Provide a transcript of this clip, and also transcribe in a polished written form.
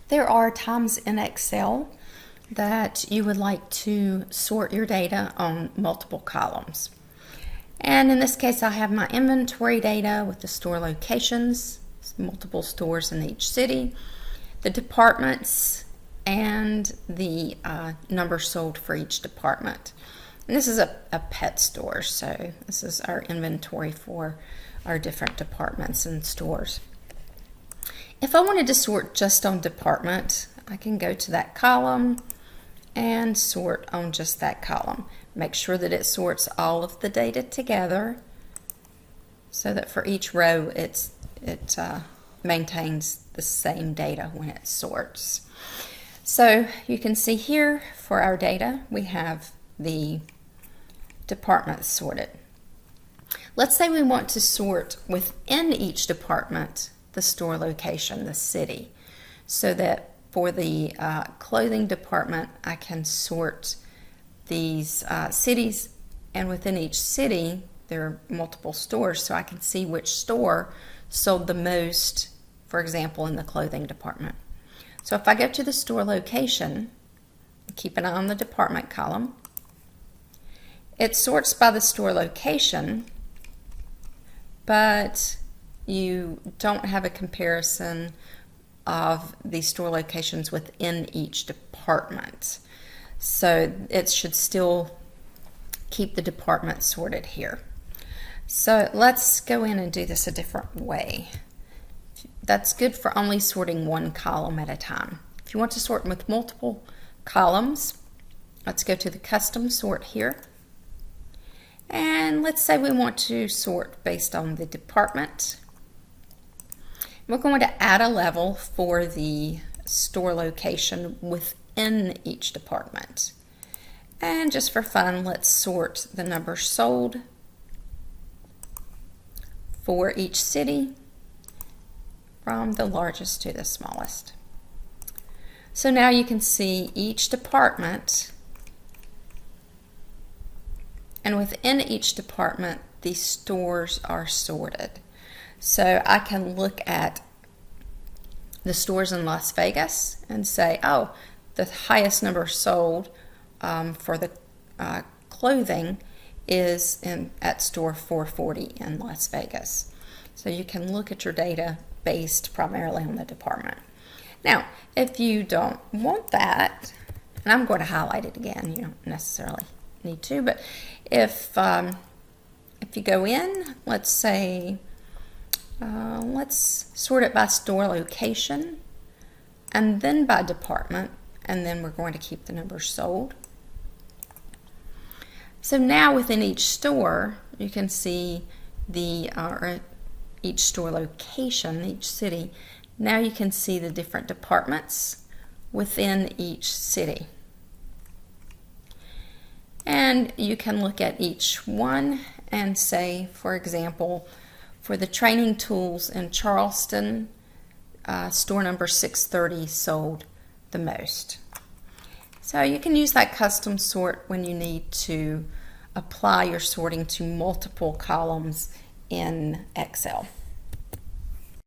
There are times in Excel that you would like to sort your data on multiple columns. And in this case, I have my inventory data with the store locations, multiple stores in each city, the departments, and the number sold for each department. And this is a pet store, so this is our inventory for our different departments and stores. If I wanted to sort just on department, I can go to that column and sort on just that column. Make sure that it sorts all of the data together so that for each row it maintains the same data when it sorts. So you can see here for our data we have the departments sorted. Let's say we want to sort within each department the store location, the city, so that for the clothing department I can sort these cities, and within each city there are multiple stores, so I can see which store sold the most, for example, in the clothing department. So if I go to the store location, keep an eye on the department column, it sorts by the store location, but you don't have a comparison of the store locations within each department. So it should still keep the department sorted here. So let's go in and do this a different way. That's good for only sorting one column at a time. If you want to sort with multiple columns, let's go to the custom sort here. And let's say we want to sort based on the department. We're going to add a level for the store location within each department. And just for fun, let's sort the number sold for each city from the largest to the smallest. So now you can see each department, and within each department the stores are sorted. So I can look at the stores in Las Vegas and say, oh, the highest number sold for the clothing is at store 440 in Las Vegas. So you can look at your data based primarily on the department. Now, if you don't want that, and I'm going to highlight it again, you don't necessarily need to, but if you go in, let's say, let's sort it by store location and then by department, and then we're going to keep the number sold. So now within each store you can see the each store location, each city. Now you can see the different departments within each city. And you can look at each one and say, for example, for the training tools in Charleston, store number 630 sold the most. So you can use that custom sort when you need to apply your sorting to multiple columns in Excel.